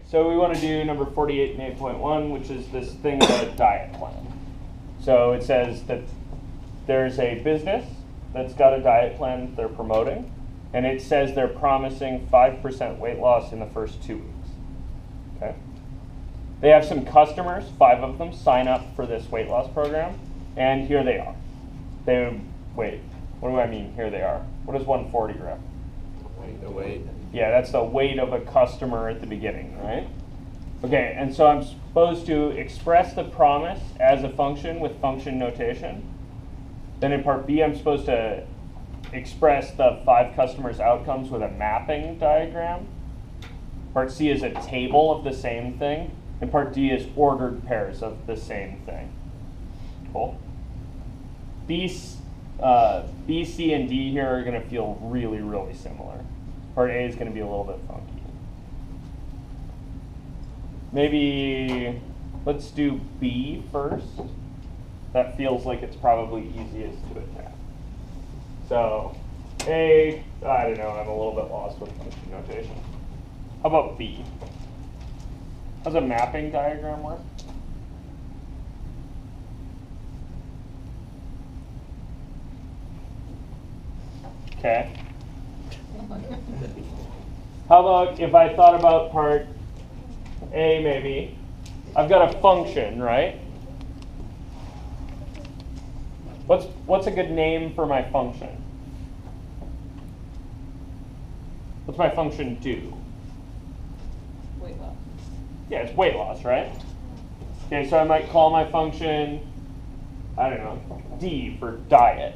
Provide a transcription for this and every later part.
So we want to do number 48 and 8.1, which is this thing about diet plan. So it says that there's a business that's got a diet plan that they're promoting, and it says they're promising 5% weight loss in the first 2 weeks. Okay. They have some customers, 5 of them, sign up for this weight loss program, and here they are. Wait, what do I mean, here they are? What does 140 rep? The weight. Yeah, that's the weight of a customer at the beginning, right? Okay, and so I'm supposed to express the promise as a function with function notation. Then in part B, I'm supposed to express the 5 customers' outcomes with a mapping diagram. Part C is a table of the same thing. And part D is ordered pairs of the same thing. Cool. B, C, and D here are going to feel really, really similar. Part A is going to be a little bit funky. Maybe let's do B first. That feels like it's probably easiest to attack. So A, I don't know, I'm a little bit lost with function notation. How about B? How's a mapping diagram work? Okay. How about if I thought about part A maybe? I've got a function, right? What's a good name for my function? What's my function do? Weight loss. Yeah, it's weight loss, right? Okay, so I might call my function, I don't know, D for diet,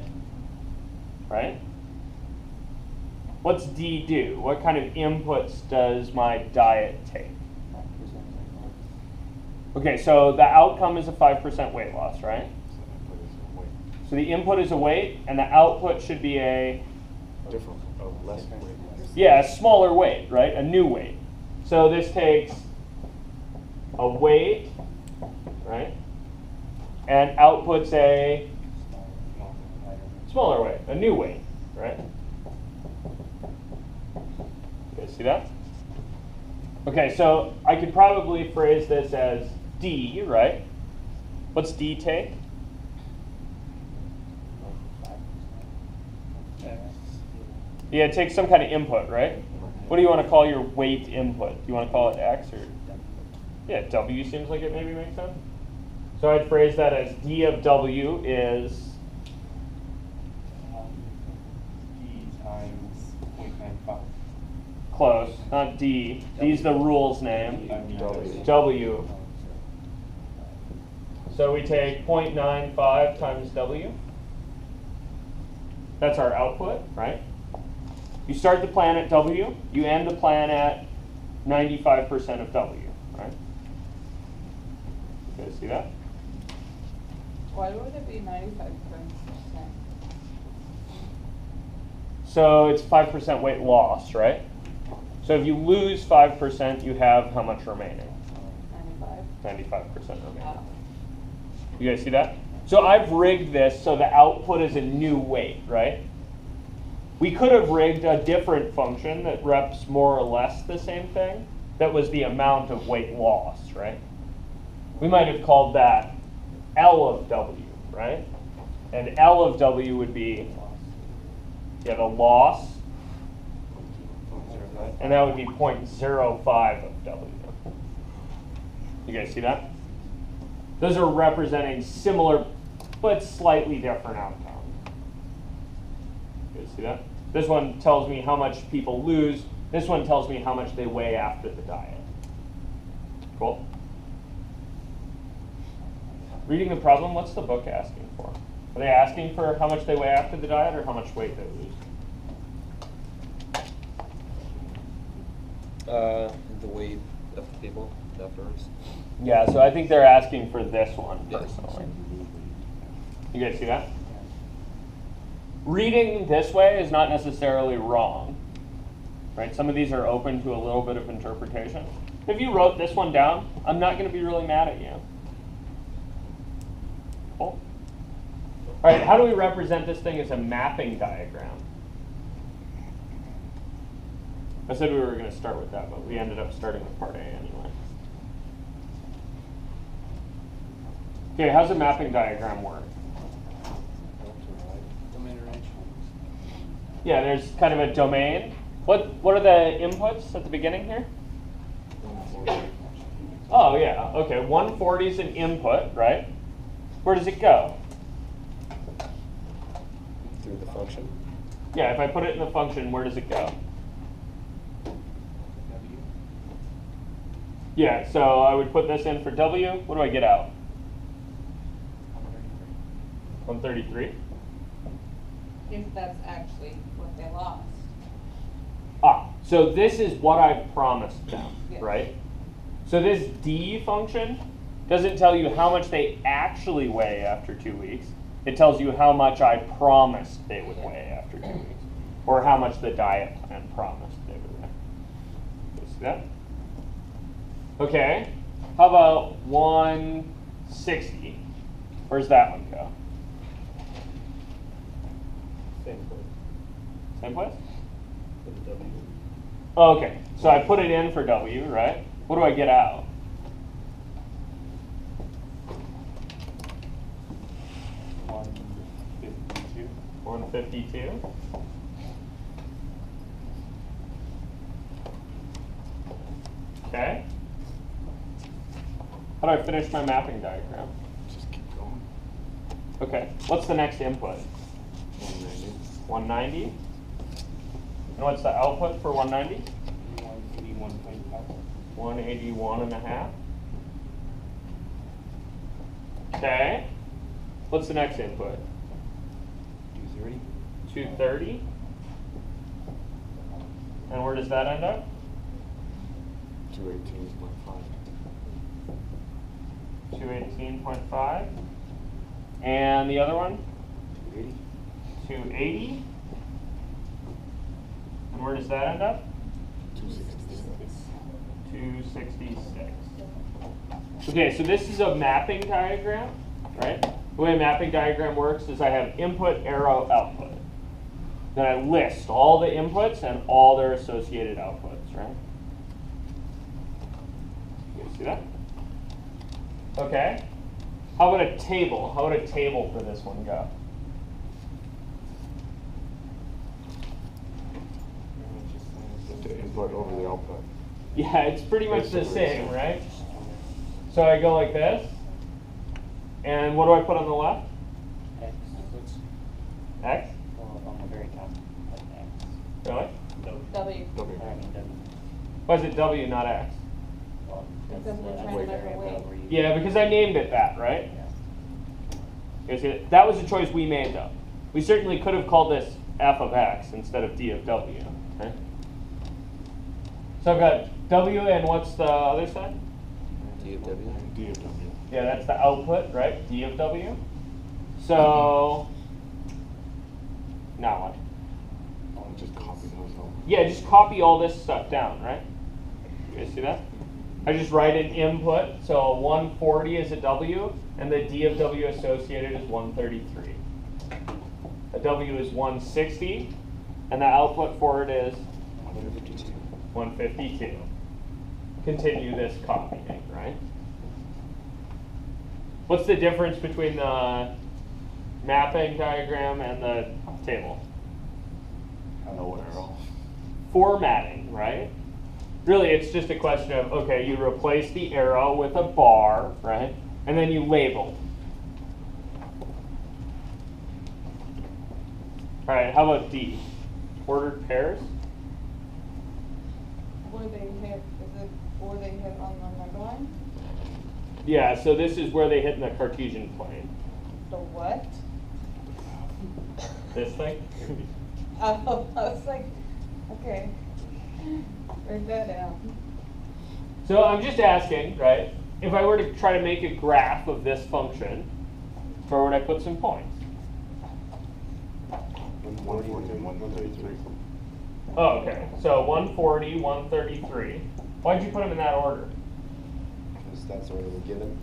right? What's D do? What kind of inputs does my diet take? Okay, so the outcome is a 5% weight loss, right? So the input is a weight, and the output should be a less weight. Yeah, a smaller weight, right? A new weight. So this takes a weight, right? And outputs a smaller weight, a new weight, right? You guys see that? Okay, so I could probably phrase this as D, right? What's D take? Yeah, it takes some kind of input, right? What do you want to call your weight input? Do you want to call it X or? Yeah, W seems like it maybe makes sense. So I'd phrase that as D of W is D times 0.95. close, not D. D's the rules name. W. So we take 0.95 times W. That's our output, right? You start the plan at W, you end the plan at 95% of W, right? You guys see that? Why would it be 95%? So it's 5% weight loss, right? So if you lose 5%, you have how much remaining? 95. 95% remaining. Wow. You guys see that? So I've rigged this so the output is a new weight, right? We could have rigged a different function that reps more or less the same thing. That was the amount of weight loss, right? We might have called that L of W, right? And L of W would be, the loss, and that would be 0.05 of W. You guys see that? Those are representing similar but slightly different outcomes. You guys see that? This one tells me how much people lose. This one tells me how much they weigh after the diet. Cool? Reading the problem, what's the book asking for? Are they asking for how much they weigh after the diet or how much weight they lose? The weight of the people afterwards. Yeah, so I think they're asking for this one personally. You guys see that? Reading this way is not necessarily wrong, right? Some of these are open to a little bit of interpretation. If you wrote this one down, I'm not going to be really mad at you. Cool. All right, how do we represent this thing as a mapping diagram? I said we were going to start with that, but we ended up starting with part A anyway. Okay, how's a mapping diagram work? Yeah, there's kind of a domain. What are the inputs at the beginning here? Oh yeah, okay, 140 is an input, right? Where does it go? Through the function. Yeah, if I put it in the function, where does it go? Yeah, so I would put this in for W. What do I get out? 133. If that's actually what they lost. Ah, so this is what I've promised them, Yes. right? So this D function doesn't tell you how much they actually weigh after 2 weeks. It tells you how much I promised they would weigh after 2 weeks, or how much the diet plan promised they would weigh. You see that? Okay, how about 160? Where's that one go? Same place. Same place? With the W. Oh, okay, so I put it in for W, right? What do I get out? $152. 152. Okay. How do I finish my mapping diagram? Just keep going. Okay, what's the next input? 190. 190. And what's the output for 190? 181.5. 181 and a half. Okay. What's the next input? 230. 230. And where does that end up? 218.5. 218.5. And the other one? 280. 280. And where does that end up? 266. 266. Okay, so this is a mapping diagram, right? The way a mapping diagram works is I have input, arrow, output. Then I list all the inputs and all their associated outputs, right? You guys see that? Okay. How about a table? How would a table for this one go? The input over the output. Yeah, it's pretty much the Basically, same, so- right? So I go like this. And what do I put on the left? X. X? Well, on the very top, like X. Really? W. W. I mean, W. Why is it W, not X? Well, that's Because we're the trying to measure variable weight. where you- Yeah, because I named it that, right? Yeah. You see it? That was a choice we made, though. We certainly could have called this f of x instead of d of w. Okay? So I've got w, and what's the other side? D of W. D of W. Yeah, that's the output, right? D of w. So now what? Just copy those over. Yeah, just copy all this stuff down, right? You guys see that? I just write an input, so 140 is a W, and the D of W associated is 133. A W is 160, and the output for it is 152. 152. Continue this copying, right? What's the difference between the mapping diagram and the table? No arrow. Formatting, right? Really, it's just a question of, okay, you replace the arrow with a bar, right? And then you label. All right, how about D? Ordered pairs? Where they hit, is it where they hit on the number line? Yeah, so this is where they hit in the Cartesian plane. The what? This thing? Oh, I was like, okay. Write that down. So I'm just asking, right? If I were to try to make a graph of this function, where would I put some points? 140 and 133. Oh, okay. So 140, 133. Why'd you put them in that order? Because that's already been given.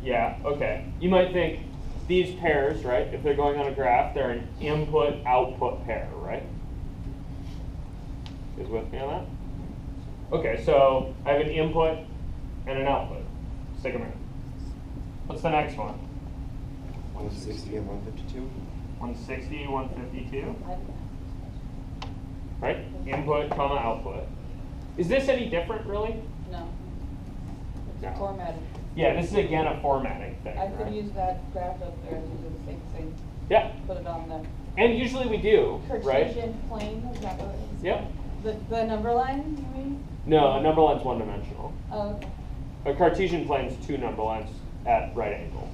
Yeah, okay. You might think these pairs, right? If they're going on a graph, they're an input-output pair, right? guys with me on that? Okay, so I have an input and an output. Stick 'em in. What's the next one? 160 and 152. 160, 152. I- Right? Input, comma, output. Is this any different, really? No. It's No. formatted. Yeah, this is again a formatting thing, I could right? use that graph up there to do the same thing, Yeah, put it on the and usually we do, right? Cartesian plane, is that what it is? Yep. The number line, you mean? No, a number line's one dimensional. Oh, okay. A Cartesian plane's two number lines at right angles.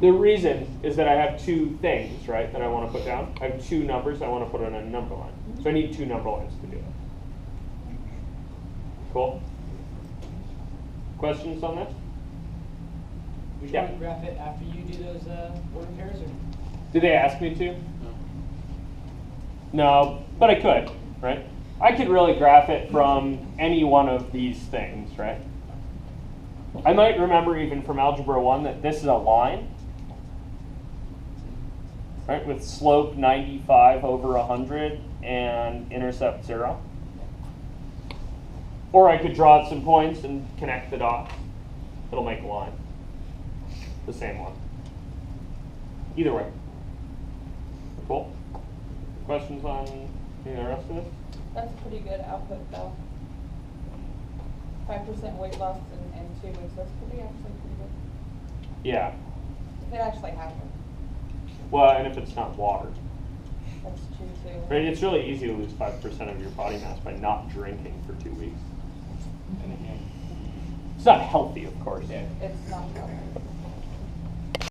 The reason is that I have two things, right, that I want to put down. I have two numbers I want to put on a number line. So I need two number lines to do it. Cool? Questions on this? Would you Yeah. want to graph it after you do those order pairs, or? Did they ask me to? No, but I could, right? I could really graph it from any one of these things, right? I might remember even from Algebra 1 that this is a line, right, with slope 95 over 100 and intercept 0. Or I could draw some points and connect the dots. It'll make a line. The same one. Either way. Cool? Questions on any of the rest of this? That's a pretty good output though. 5% weight loss in 2 weeks, that's actually pretty good. Yeah. If it actually happened, Well, and if it's not water. that's true too. Right? It's really easy to lose 5% of your body mass by not drinking for 2 weeks. It's not healthy, of course. It's not healthy.